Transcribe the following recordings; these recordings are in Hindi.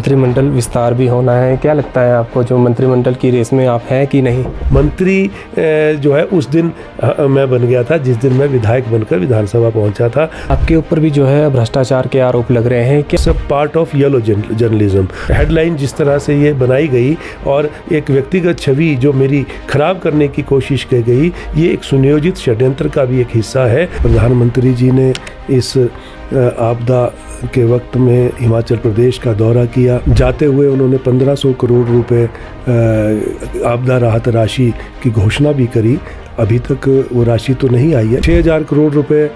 मंत्रिमंडल विस्तार भी होना है, क्या लगता है आपको, जो मंत्रिमंडल की रेस में आप हैं कि नहीं? मंत्री जो है उस दिन मैं बन गया था जिस दिन मैं विधायक बनकर विधानसभा पहुंचा था। आपके ऊपर भी जो है भ्रष्टाचार के आरोप लग रहे हैं, क्या सब part of yellow journalism. Headline जिस तरह से ये बनाई गई और एक व्यक्तिगत छवि जो मेरी खराब करने की कोशिश की गई, ये एक सुनियोजित षड्यंत्र का भी एक हिस्सा है। प्रधानमंत्री जी ने इस आपदा के वक्त में हिमाचल प्रदेश का दौरा किया। जाते हुए उन्होंने 1500 करोड़ रुपए आपदा राहत राशि की घोषणा भी करी। अभी तक वो राशि तो नहीं आई है। 6000 करोड़ रुपए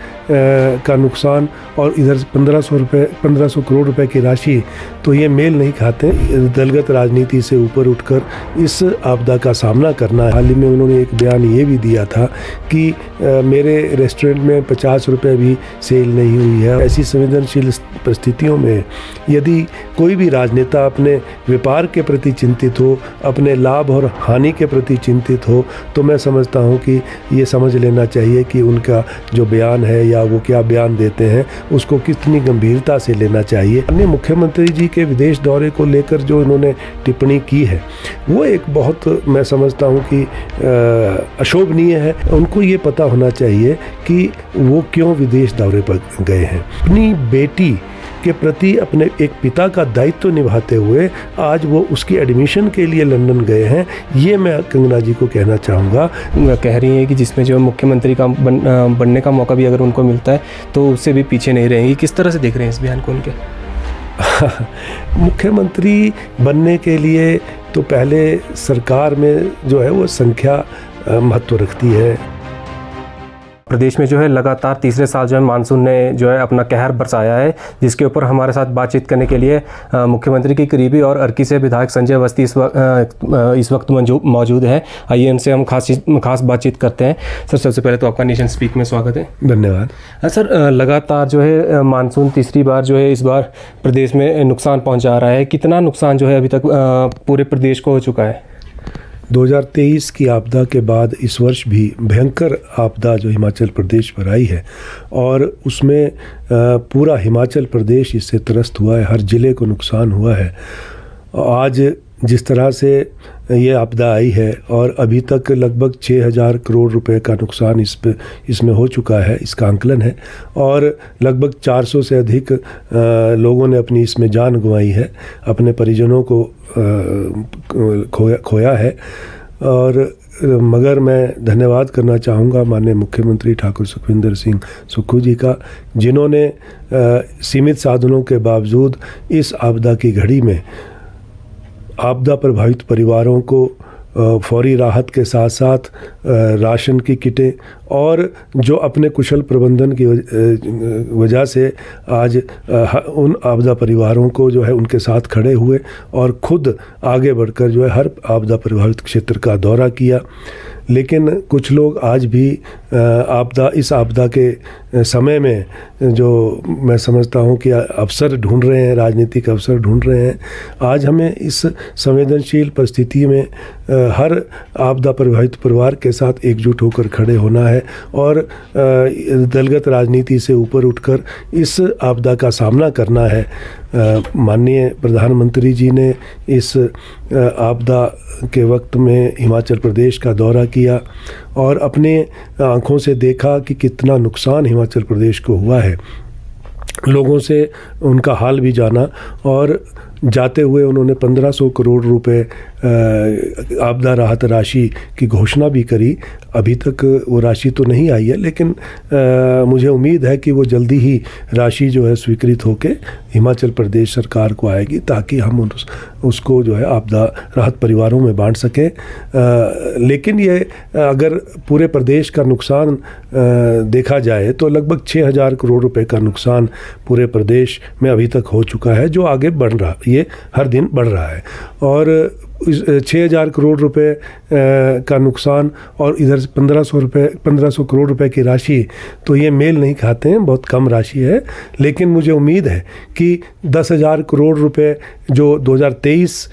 का नुकसान और इधर 1500 करोड़ रुपए की राशि, तो ये मेल नहीं खाते। दलगत राजनीति से ऊपर उठकर इस आपदा का सामना करना है। हाल ही में उन्होंने एक बयान ये भी दिया था कि मेरे रेस्टोरेंट में 50 रुपये भी सेल नहीं हुई है। ऐसी संवेदनशील परिस्थितियों में यदि कोई भी राजनेता अपने व्यापार के प्रति चिंतित हो, अपने लाभ और हानि के प्रति चिंतित हो, तो मैं समझता हूँ कि ये समझ लेना चाहिए कि उनका जो बयान है या वो क्या बयान देते हैं उसको कितनी गंभीरता से लेना चाहिए। अन्य मुख्यमंत्री जी के विदेश दौरे को लेकर जो इन्होंने टिप्पणी की है वो एक बहुत, मैं समझता हूँ कि अशोभनीय है। उनको ये पता होना चाहिए कि वो क्यों विदेश दौरे पर गए हैं। अपनी बेटी के प्रति अपने एक पिता का दायित्व निभाते हुए आज वो उसकी एडमिशन के लिए लंदन गए हैं। ये मैं कंगना जी को कहना चाहूँगा। कह रही हैं कि जिसमें जो मुख्यमंत्री का बनने का मौका भी अगर उनको मिलता है तो उससे भी पीछे नहीं रहेंगी। किस तरह से देख रहे हैं इस बयान को उनके? मुख्यमंत्री बनने के लिए तो पहले सरकार में जो है वो संख्या महत्व रखती है। प्रदेश में जो है लगातार तीसरे साल जो है मानसून ने जो है अपना कहर बरसाया है, जिसके ऊपर हमारे साथ बातचीत करने के लिए मुख्यमंत्री की करीबी और अर्की से विधायक संजय अवस्थी इस वक्त मौजूद है। आइए उनसे हम खास बातचीत करते हैं। सर, सबसे पहले तो आपका नेशन स्पीक में स्वागत है। धन्यवाद। सर, लगातार जो है मानसून तीसरी बार जो है इस बार प्रदेश में नुकसान पहुँचा रहा है। कितना नुकसान जो है अभी तक पूरे प्रदेश को हो चुका है? 2023 की आपदा के बाद इस वर्ष भी भयंकर आपदा जो हिमाचल प्रदेश पर आई है और उसमें पूरा हिमाचल प्रदेश इससे त्रस्त हुआ है। हर ज़िले को नुकसान हुआ है। आज जिस तरह से ये आपदा आई है और अभी तक लगभग 6000 करोड़ रुपए का नुकसान इसमें हो चुका है, इसका आंकलन है। और लगभग 400 से अधिक लोगों ने अपनी इसमें जान गंवाई है, अपने परिजनों को खोया है। और मगर मैं धन्यवाद करना चाहूँगा माननीय मुख्यमंत्री ठाकुर सुखविंदर सिंह सुक्खू जी का, जिन्होंने सीमित साधनों के बावजूद इस आपदा की घड़ी में आपदा प्रभावित परिवारों को फौरी राहत के साथ साथ राशन की किटें और जो अपने कुशल प्रबंधन की वजह से आज उन आपदा परिवारों को जो है उनके साथ खड़े हुए और खुद आगे बढ़कर जो है हर आपदा प्रभावित क्षेत्र का दौरा किया। लेकिन कुछ लोग आज भी इस आपदा के समय में जो मैं समझता हूँ कि अवसर ढूंढ रहे हैं, राजनीतिक अवसर ढूंढ रहे हैं। आज हमें इस संवेदनशील परिस्थिति में हर आपदा प्रभावित परिवार के साथ एकजुट होकर खड़े होना है और दलगत राजनीति से ऊपर उठकर इस आपदा का सामना करना है। माननीय प्रधानमंत्री जी ने इस आपदा के वक्त में हिमाचल प्रदेश का दौरा किया और अपने आँखों से देखा कि कितना नुकसान हिमाचल प्रदेश को हुआ है। लोगों से उनका हाल भी जाना और जाते हुए उन्होंने 1500 करोड़ रुपए आपदा राहत राशि की घोषणा भी करी। अभी तक वो राशि तो नहीं आई है, लेकिन मुझे उम्मीद है कि वो जल्दी ही राशि जो है स्वीकृत होकर हिमाचल प्रदेश सरकार को आएगी, ताकि हम उसको जो है आपदा राहत परिवारों में बांट सकें। लेकिन ये अगर पूरे प्रदेश का नुकसान देखा जाए तो लगभग 6000 करोड़ रुपए का नुकसान पूरे प्रदेश में अभी तक हो चुका है, जो आगे बढ़ रहा, ये हर दिन बढ़ रहा है। और 6,000 करोड़ रुपए का नुकसान और इधर 1500 करोड़ रुपए की राशि, तो ये मेल नहीं खाते हैं, बहुत कम राशि है। लेकिन मुझे उम्मीद है कि 10,000 करोड़ रुपए जो 2023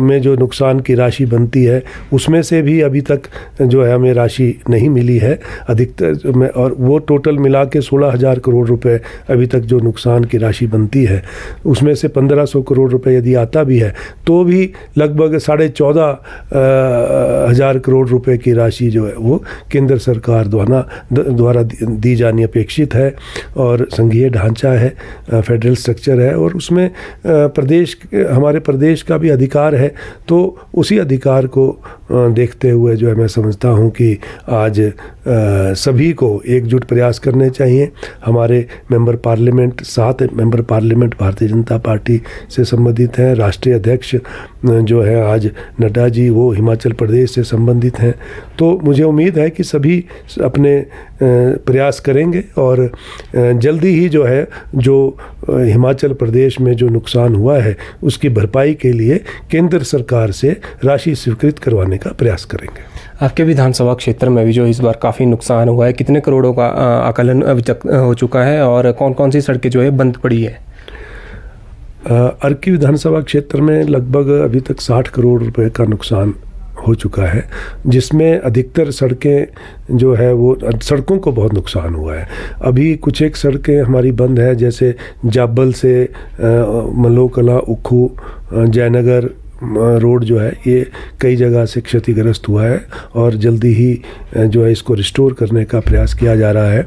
में जो नुकसान की राशि बनती है उसमें से भी अभी तक जो है हमें राशि नहीं मिली है अधिकतर में, और वो टोटल मिला के 16,000 करोड़ रुपए अभी तक जो नुकसान की राशि बनती है उसमें से 1500 करोड़ रुपए यदि आता भी है तो भी लगभग 14,500 करोड़ रुपए की राशि जो है वो केंद्र सरकार द्वारा दी जानी अपेक्षित है। और संघीय ढांचा है, फेडरल स्ट्रक्चर है, और उसमें हमारे प्रदेश का भी अधिकार है। तो उसी अधिकार को देखते हुए जो है मैं समझता हूँ कि आज सभी को एकजुट प्रयास करने चाहिए। हमारे member parliament 7 member parliament Bharatiya Janata party से संबंधित हैं। राष्ट्रीय अध्यक्ष जो है आज नड्डा जी, वो हिमाचल प्रदेश से संबंधित हैं। तो मुझे उम्मीद है कि सभी अपने प्रयास करेंगे और जल्दी ही जो है जो हिमाचल प्रदेश में जो नुकसान हुआ है उसकी भरपाई के लिए केंद्र सरकार से राशि स्वीकृत करवाने का प्रयास करेंगे। आपके विधानसभा क्षेत्र में भी जो इस बार काफ़ी नुकसान हुआ है, कितने करोड़ों का आकलन अभी तक हो चुका है और कौन कौन सी सड़कें जो है बंद पड़ी है? अर्की विधानसभा क्षेत्र में लगभग अभी तक 60 करोड़ रुपए का नुकसान हो चुका है, जिसमें अधिकतर सड़कें जो है वो सड़कों को बहुत नुकसान हुआ है। अभी कुछ एक सड़कें हमारी बंद है, जैसे जाबल से मलोकला, उखू, जयनगर रोड जो है ये कई जगह से क्षतिग्रस्त हुआ है और जल्दी ही जो है इसको रिस्टोर करने का प्रयास किया जा रहा है।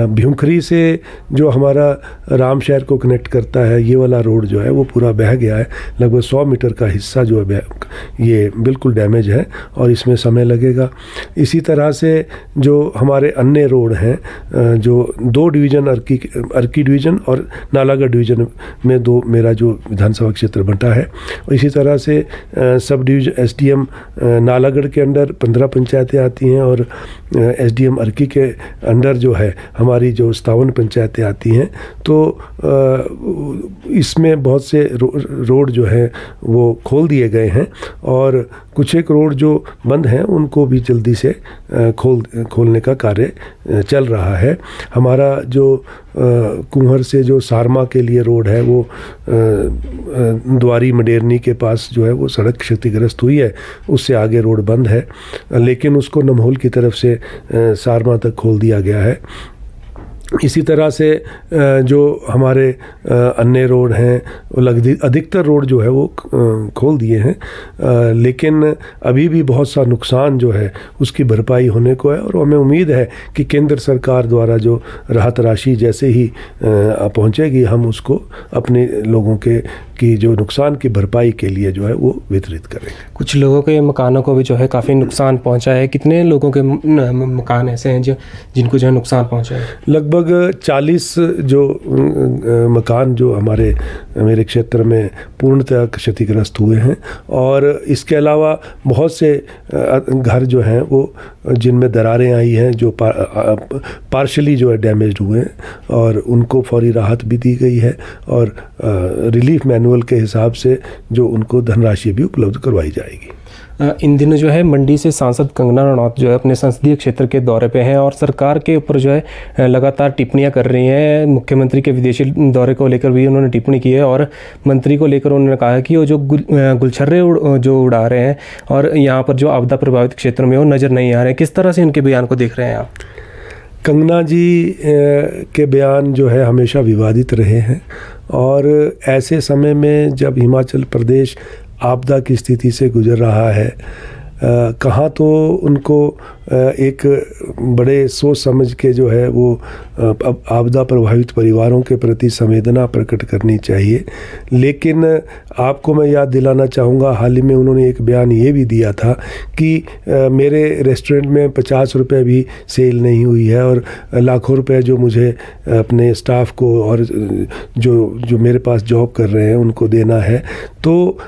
भ्यूंखरी से जो हमारा रामशहर को कनेक्ट करता है ये वाला रोड जो है वो पूरा बह गया है। लगभग 100 मीटर का हिस्सा जो है ये बिल्कुल डैमेज है और इसमें समय लगेगा। इसी तरह से जो हमारे अन्य रोड हैं, जो 2 डिवीज़न अर्की डिवीज़न और नालागढ़ डिवीज़न में 2 मेरा जो विधानसभा क्षेत्र बंटा है, इसी तरह से सब डिवीजन एसडीएम नालागढ़ के अंडर 15 पंचायतें आती हैं और एसडीएम अर्की के अंडर जो है हमारी जो 57 पंचायतें आती हैं। तो इसमें बहुत से रोड जो है वो खोल दिए गए हैं और कुछ एक रोड जो बंद हैं उनको भी जल्दी से खोलने का कार्य चल रहा है। हमारा जो कुंहर से जो सारमा के लिए रोड है वो द्वारी मडेरनी के पास जो है वो सड़क क्षतिग्रस्त हुई है, उससे आगे रोड बंद है, लेकिन उसको नमहोल की तरफ से सारमा तक खोल दिया गया है। इसी तरह से जो हमारे अन्य रोड हैं अधिकतर रोड जो है वो खोल दिए हैं, लेकिन अभी भी बहुत सा नुकसान जो है उसकी भरपाई होने को है और हमें उम्मीद है कि केंद्र सरकार द्वारा जो राहत राशि जैसे ही पहुंचेगी हम उसको अपने लोगों की जो नुकसान की भरपाई के लिए जो है वो वितरित करेंगे। कुछ लोगों के मकानों को भी जो है काफ़ी नुकसान पहुंचा है। कितने लोगों के मकान ऐसे हैं जिनको जो है नुकसान पहुंचा है? लगभग 40 जो मकान जो मेरे क्षेत्र में पूर्णतः क्षतिग्रस्त हुए हैं और इसके अलावा बहुत से घर जो हैं वो जिनमें दरारें आई हैं जो पार्शली जो है डैमेज्ड हुए हैं और उनको फौरी राहत भी दी गई है और रिलीफ मैनुअल के हिसाब से जो उनको धनराशि भी उपलब्ध करवाई जाएगी। इन दिनों जो है मंडी से सांसद कंगना रनौत जो है अपने संसदीय क्षेत्र के दौरे पे हैं और सरकार के ऊपर जो है लगातार टिप्पणियां कर रही हैं। मुख्यमंत्री के विदेशी दौरे को लेकर भी उन्होंने टिप्पणी की है और मंत्री को लेकर उन्होंने कहा है कि वो जो गुलछर्रे जो उड़ा रहे हैं और यहाँ पर जो आपदा प्रभावित क्षेत्रों में वो नज़र नहीं आ रहे हैं। किस तरह से उनके बयान को देख रहे हैं आप? कंगना जी के बयान जो है हमेशा विवादित रहे हैं और ऐसे समय में जब हिमाचल प्रदेश आपदा की स्थिति से गुजर रहा है, कहाँ तो उनको एक बड़े सोच समझ के जो है वो आपदा प्रभावित परिवारों के प्रति संवेदना प्रकट करनी चाहिए। लेकिन आपको मैं याद दिलाना चाहूँगा, हाल ही में उन्होंने एक बयान ये भी दिया था कि मेरे रेस्टोरेंट में 50 रुपये भी सेल नहीं हुई है और लाखों रुपए जो मुझे अपने स्टाफ को और जो मेरे पास जॉब कर रहे हैं उनको देना है। तो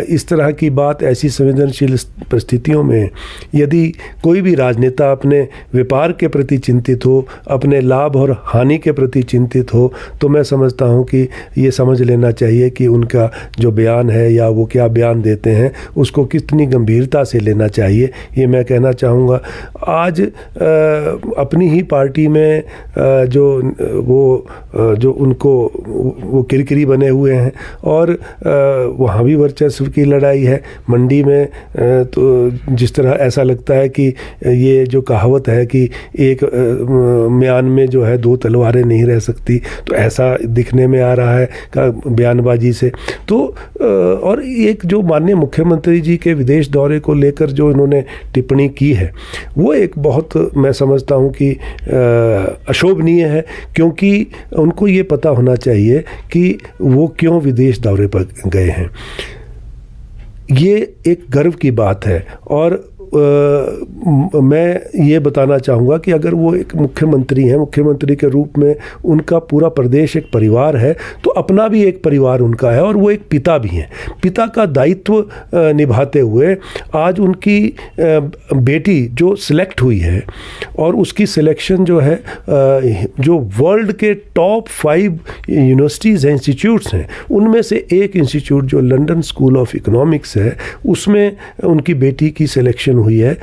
इस तरह की बात ऐसी संवेदनशील परिस्थितियों में यदि कोई भी राजनेता अपने व्यापार के प्रति चिंतित हो, अपने लाभ और हानि के प्रति चिंतित हो, तो मैं समझता हूँ कि ये समझ लेना चाहिए कि उनका जो बयान है या वो क्या बयान देते हैं उसको कितनी गंभीरता से लेना चाहिए, ये मैं कहना चाहूँगा। आज अपनी ही पार्टी में जो उनको वो किरकिरी बने हुए हैं और वहाँ भी वर्चस्व की लड़ाई है। मंडी में तो जिस तरह ऐसा लगता है कि ये जो कहावत है कि एक म्यान में जो है दो तलवारें नहीं रह सकती, तो ऐसा दिखने में आ रहा है का बयानबाजी से। तो और एक जो माननीय मुख्यमंत्री जी के विदेश दौरे को लेकर जो इन्होंने टिप्पणी की है वो एक बहुत मैं समझता हूँ कि अशोभनीय है, क्योंकि उनको ये पता होना चाहिए कि वो क्यों विदेश दौरे पर गए हैं। ये एक गर्व की बात है और मैं ये बताना चाहूँगा कि अगर वो एक मुख्यमंत्री हैं, मुख्यमंत्री के रूप में उनका पूरा प्रदेश एक परिवार है, तो अपना भी एक परिवार उनका है और वो एक पिता भी हैं। पिता का दायित्व निभाते हुए आज उनकी बेटी जो सिलेक्ट हुई है और उसकी सिलेक्शन जो है जो वर्ल्ड के टॉप 5 यूनिवर्सिटीज़ हैं, इंस्टीट्यूट्स हैं, उनमें से एक इंस्टीट्यूट जो लंदन स्कूल ऑफ इकोनॉमिक्स है उसमें उनकी बेटी की सिलेक्शन हुई है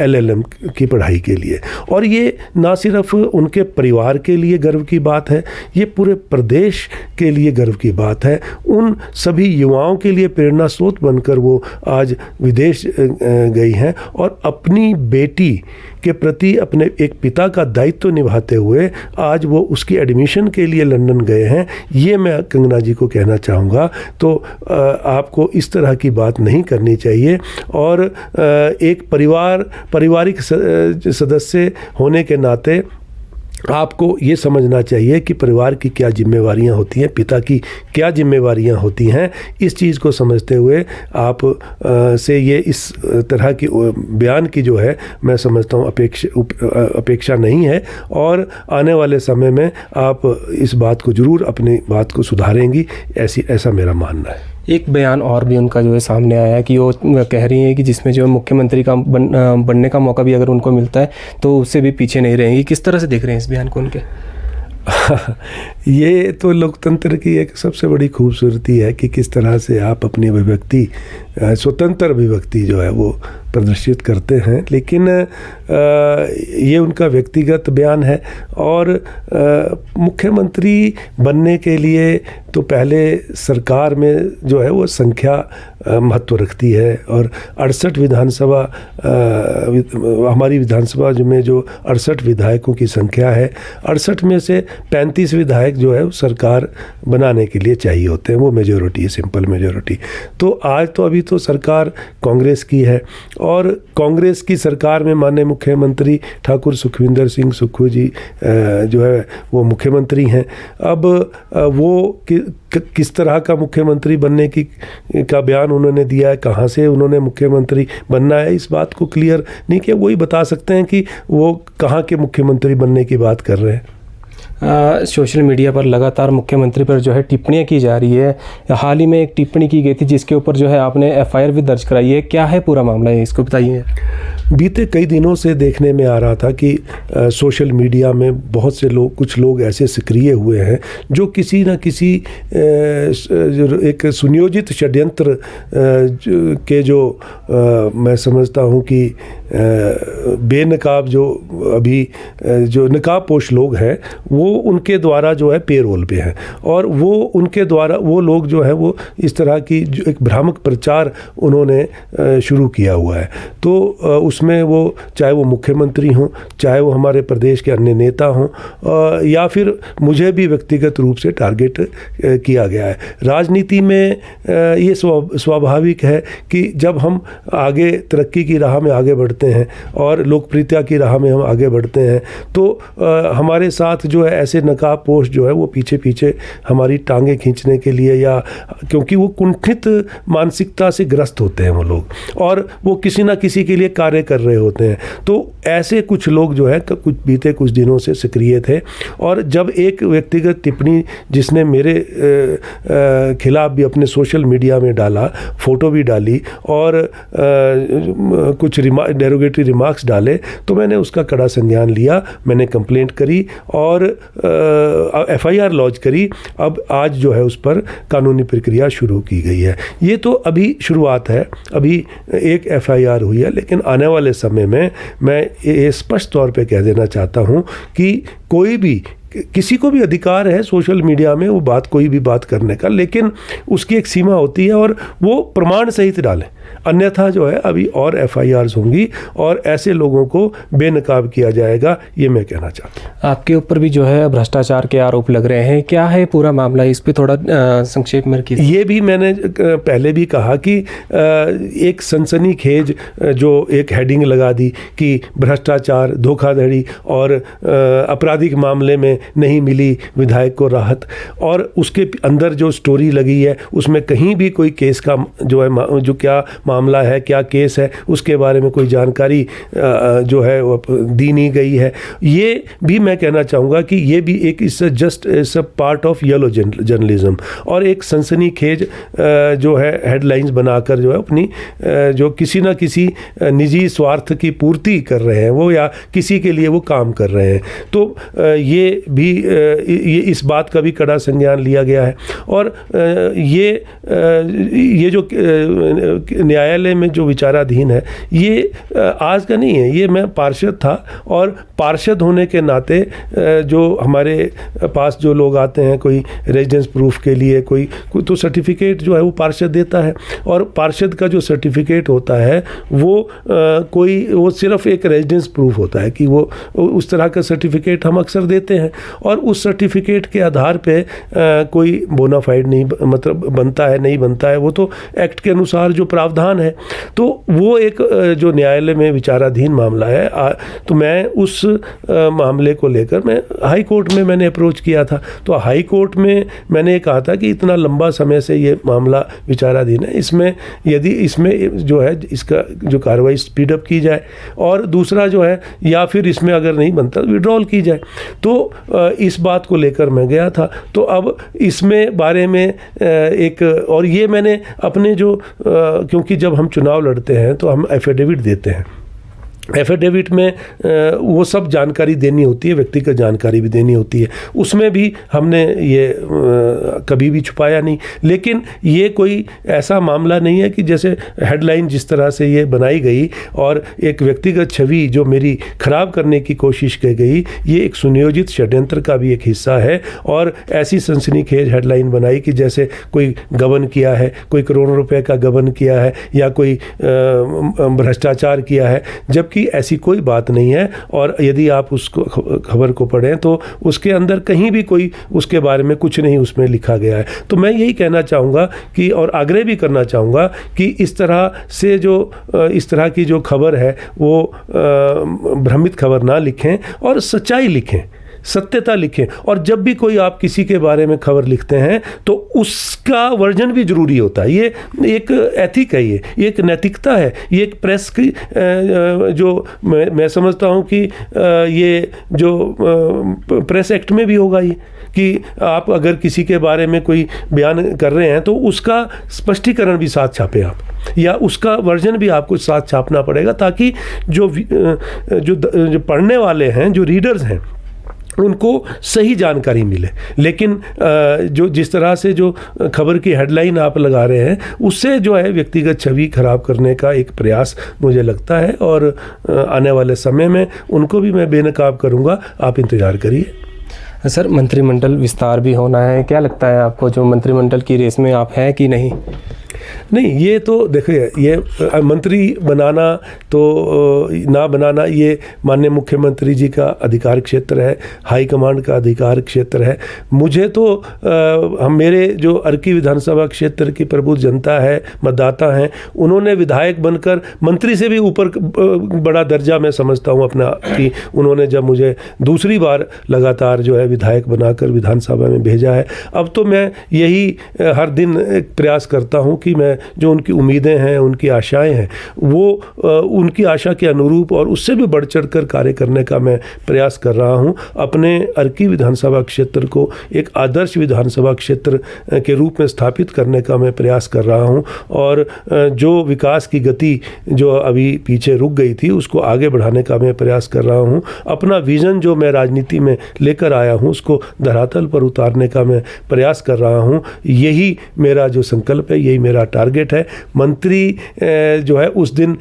LLM की पढ़ाई के लिए। और ये ना सिर्फ उनके परिवार के लिए गर्व की बात है, ये पूरे प्रदेश के लिए गर्व की बात है। उन सभी युवाओं के लिए प्रेरणा स्रोत बनकर वो आज विदेश गई हैं और अपनी बेटी के प्रति अपने एक पिता का दायित्व निभाते हुए आज वो उसकी एडमिशन के लिए लंदन गए हैं। ये मैं कंगना जी को कहना चाहूँगा। तो आपको इस तरह की बात नहीं करनी चाहिए और एक पारिवारिक सदस्य होने के नाते आपको ये समझना चाहिए कि परिवार की क्या जिम्मेवारियां होती हैं, पिता की क्या जिम्मेवारियां होती हैं। इस चीज़ को समझते हुए आप से ये इस तरह की बयान की जो है मैं समझता हूँ अपेक्षा नहीं है और आने वाले समय में आप इस बात को ज़रूर अपनी बात को सुधारेंगी, ऐसा मेरा मानना है। एक बयान और भी उनका जो है सामने आया है कि वो कह रही है कि जिसमें जो मुख्यमंत्री का बनने का मौका भी अगर उनको मिलता है तो उससे भी पीछे नहीं रहेंगी। किस तरह से देख रहे हैं इस बयान को उनके? ये तो लोकतंत्र की एक सबसे बड़ी खूबसूरती है कि किस तरह से आप अपनी अभिव्यक्ति, स्वतंत्र अभिव्यक्ति जो है वो प्रदर्शित करते हैं। लेकिन ये उनका व्यक्तिगत बयान है और मुख्यमंत्री बनने के लिए तो पहले सरकार में जो है वो संख्या महत्व रखती है और 68 विधानसभा हमारी विधानसभा में जो 68 विधायकों की संख्या है, 68 में से 35 विधायक जो है सरकार बनाने के लिए चाहिए होते हैं, वो मेजॉरिटी है, सिंपल मेजॉरिटी। तो आज तो अभी तो सरकार कांग्रेस की है और कांग्रेस की सरकार में माननीय मुख्यमंत्री ठाकुर सुखविंदर सिंह सुक्खू जी जो है वो मुख्यमंत्री हैं। अब वो किस तरह का मुख्यमंत्री बनने का बयान उन्होंने दिया है, कहाँ से उन्होंने मुख्यमंत्री बनना है, इस बात को क्लियर नहीं किया। वही बता सकते हैं कि वो कहाँ के मुख्यमंत्री बनने की बात कर रहे हैं। सोशल मीडिया पर लगातार मुख्यमंत्री पर जो है टिप्पणियां की जा रही है। हाल ही में एक टिप्पणी की गई थी जिसके ऊपर जो है आपने FIR भी दर्ज कराई है। क्या है पूरा मामला है, इसको बताइए। बीते कई दिनों से देखने में आ रहा था कि सोशल मीडिया में बहुत से लोग, कुछ लोग ऐसे सक्रिय हुए हैं जो किसी न किसी एक सुनियोजित षड्यंत्र के जो मैं समझता हूँ कि बेनकाब जो अभी जो नकाबपोश लोग हैं वो उनके द्वारा जो है पेरोल पे हैं और वो उनके द्वारा वो लोग जो है वो इस तरह की जो एक भ्रामक प्रचार उन्होंने शुरू किया हुआ है। तो उसमें वो चाहे वो मुख्यमंत्री हों, चाहे वो हमारे प्रदेश के अन्य नेता हों या फिर मुझे भी व्यक्तिगत रूप से टारगेट किया गया है। राजनीति में ये स्वाभाविक है कि जब हम आगे तरक्की की राह में आगे बढ़ते हैं और लोकप्रियता की राह में हम आगे बढ़ते हैं तो हमारे साथ जो है ऐसे नकाबपोश जो है वो पीछे पीछे हमारी टांगें खींचने के लिए, या क्योंकि वो कुंठित मानसिकता से ग्रस्त होते हैं वो लोग और वो किसी ना किसी के लिए कार्य कर रहे होते हैं। तो ऐसे कुछ लोग जो है बीते कुछ दिनों से सक्रिय थे और जब एक व्यक्तिगत टिप्पणी जिसने मेरे खिलाफ भी अपने सोशल मीडिया में डाला, फ़ोटो भी डाली और कुछ डेरोगेटरी रिमार्क्स डाले तो मैंने उसका कड़ा संज्ञान लिया, मैंने कंप्लेंट करी और FIR लॉन्च करी। अब आज जो है उस पर कानूनी प्रक्रिया शुरू की गई है। ये तो अभी शुरुआत है, अभी एक FIR हुई है, लेकिन आने वाले समय में मैं ये स्पष्ट तौर पे कह देना चाहता हूँ कि कोई भी, किसी को भी अधिकार है सोशल मीडिया में वो बात, कोई भी बात करने का, लेकिन उसकी एक सीमा होती है और वो प्रमाण सहित डालें, अन्यथा जो है अभी और FIRs होंगी और ऐसे लोगों को बेनकाब किया जाएगा, ये मैं कहना चाहता हूँ। आपके ऊपर भी जो है भ्रष्टाचार के आरोप लग रहे हैं, क्या है पूरा मामला, इस पे थोड़ा संक्षेप में कीजिए। ये भी मैंने पहले भी कहा कि एक सनसनीखेज जो एक हेडिंग लगा दी कि भ्रष्टाचार, धोखाधड़ी और आपराधिक मामले में नहीं मिली विधायक को राहत, और उसके अंदर जो स्टोरी लगी है उसमें कहीं भी कोई केस का जो है, जो क्या मामला है, क्या केस है, उसके बारे में कोई जानकारी जो है वो दी नहीं गई है। ये भी मैं कहना चाहूँगा कि ये भी एक it's a part of yellow journalism, और एक सनसनीखेज जो है हेडलाइंस बनाकर जो है अपनी जो किसी ना किसी निजी स्वार्थ की पूर्ति कर रहे हैं वो, या किसी के लिए वो काम कर रहे हैं। तो ये भी ये इस बात का भी कड़ा संज्ञान लिया गया है। और ये जो न्यायालय में जो विचाराधीन है ये आज का नहीं है, ये मैं पार्षद था, और पार्षद होने के नाते जो हमारे पास जो लोग आते हैं, कोई रेजिडेंस प्रूफ के लिए कोई तो सर्टिफिकेट जो है वो पार्षद देता है, और पार्षद का जो सर्टिफिकेट होता है वो सिर्फ एक रेजिडेंस प्रूफ होता है कि वो उस तरह का सर्टिफिकेट हम अक्सर देते हैं, और उस सर्टिफिकेट के आधार पे कोई बोनाफाइड नहीं मतलब बनता है, नहीं बनता है, वो तो एक्ट के अनुसार जो प्रावधान है। तो वो एक जो न्यायालय में विचाराधीन मामला है, तो मैं उस मामले को लेकर मैं हाई कोर्ट में मैंने अप्रोच किया था। तो हाई कोर्ट में मैंने कहा था कि इतना लंबा समय से ये मामला विचाराधीन है, इसमें यदि इसमें जो है इसका जो कार्रवाई स्पीड अप की जाए, और दूसरा जो है या फिर इसमें अगर नहीं बनता तो विड्रॉल की जाए। तो इस बात को लेकर मैं गया था। तो अब इसमें बारे में एक, और ये मैंने अपने जो क्योंकि जब हम चुनाव लड़ते हैं तो हम एफिडेविट देते हैं, एफिडेविट में वो सब जानकारी देनी होती है, व्यक्तिगत जानकारी भी देनी होती है, उसमें भी हमने ये कभी भी छुपाया नहीं। लेकिन ये कोई ऐसा मामला नहीं है कि जैसे हेडलाइन जिस तरह से ये बनाई गई और एक व्यक्तिगत छवि जो मेरी खराब करने की कोशिश की गई, ये एक सुनियोजित षड्यंत्र का भी एक हिस्सा है। और ऐसी सनसनीखेज हेडलाइन बनाई कि जैसे कोई गबन किया है, कोई करोड़ों रुपए का गबन किया है, या कोई भ्रष्टाचार किया है, जबकि ऐसी कोई बात नहीं है। और यदि आप उसको खबर को पढ़ें तो उसके अंदर कहीं भी कोई उसके बारे में कुछ नहीं उसमें लिखा गया है। तो मैं यही कहना चाहूँगा कि, और आग्रह भी करना चाहूँगा कि इस तरह से जो इस तरह की जो खबर है वो भ्रमित खबर ना लिखें और सच्चाई लिखें, सत्यता लिखें। और जब भी कोई आप किसी के बारे में खबर लिखते हैं तो उसका वर्जन भी जरूरी होता है। ये एक एथिक है, ये एक नैतिकता है, ये एक प्रेस की जो मैं समझता हूँ कि ये जो प्रेस एक्ट में भी होगा ये, कि आप अगर किसी के बारे में कोई बयान कर रहे हैं तो उसका स्पष्टीकरण भी साथ छापें आप, या उसका वर्जन भी आपको साथ छापना पड़ेगा, ताकि जो पढ़ने वाले हैं, जो रीडर्स हैं, उनको सही जानकारी मिले। लेकिन जो जिस तरह से जो खबर की हेडलाइन आप लगा रहे हैं उससे जो है व्यक्तिगत छवि खराब करने का एक प्रयास मुझे लगता है, और आने वाले समय में उनको भी मैं बेनकाब करूंगा, आप इंतज़ार करिए। सर, मंत्रिमंडल विस्तार भी होना है, क्या लगता है आपको, जो मंत्रिमंडल की रेस में आप हैं कि नहीं? नहीं, ये तो देखिए, ये मंत्री बनाना तो ना बनाना ये माननीय मुख्यमंत्री जी का अधिकार क्षेत्र है, हाई कमांड का अधिकार क्षेत्र है। मुझे तो हम मेरे जो अर्की विधानसभा क्षेत्र की प्रबुद्ध जनता है, मतदाता हैं, उन्होंने विधायक बनकर मंत्री से भी ऊपर बड़ा दर्जा मैं समझता हूँ अपना, कि उन्होंने जब मुझे दूसरी बार लगातार जो है विधायक बनाकर विधानसभा में भेजा है। अब तो मैं यही हर दिन प्रयास करता हूँ कि मैं जो उनकी उम्मीदें हैं, उनकी आशाएं हैं, वो उनकी आशा के अनुरूप और उससे भी बढ़ चढ़ कर कार्य करने का मैं प्रयास कर रहा हूं। अपने अर्की विधानसभा क्षेत्र को एक आदर्श विधानसभा क्षेत्र के रूप में स्थापित करने का मैं प्रयास कर रहा हूं और जो विकास की गति जो अभी पीछे रुक गई थी उसको आगे बढ़ाने का मैं प्रयास कर रहा हूं। अपना विजन जो मैं राजनीति में लेकर आया हूं उसको धरातल पर उतारने का मैं प्रयास कर रहा हूं। यही मेरा जो संकल्प है, यही मेरा टारगेट है। मंत्री जो है उस दिन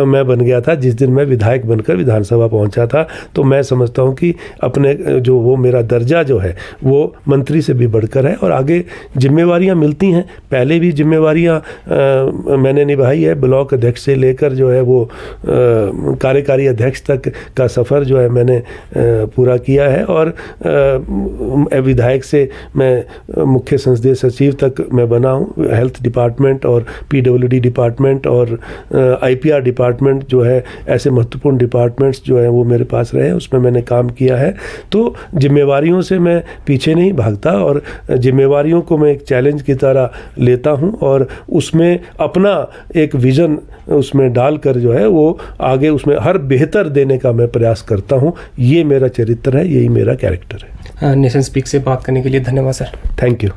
मैं बन गया था जिस दिन मैं विधायक बनकर विधानसभा पहुंचा था। तो मैं समझता हूं कि अपने जो वो मेरा दर्जा जो है वो मंत्री से भी बढ़कर है और आगे जिम्मेवारियां मिलती हैं। पहले भी जिम्मेवारियां मैंने निभाई है, ब्लॉक अध्यक्ष से लेकर जो है वो कार्यकारी अध्यक्ष तक का सफ़र जो है मैंने पूरा किया है और विधायक से मैं मुख्य संसदीय सचिव तक मैं बना हूँ। हेल्थ डिपार्टमेंट और PWD डिपार्टमेंट और IPR डिपार्टमेंट जो है, ऐसे महत्वपूर्ण डिपार्टमेंट्स जो हैं वो मेरे पास रहे हैं, उसमें मैंने काम किया है। तो जिम्मेवारियों से मैं पीछे नहीं भागता और जिम्मेवारियों को मैं एक चैलेंज की तरह लेता हूं और उसमें अपना एक विज़न उसमें डालकर जो है वो आगे उसमें हर बेहतर देने का मैं प्रयास करता हूं। ये मेरा चरित्र है, यही मेरा कैरेक्टर है। नेशन स्पीक से बात करने के लिए धन्यवाद सर। Thank you.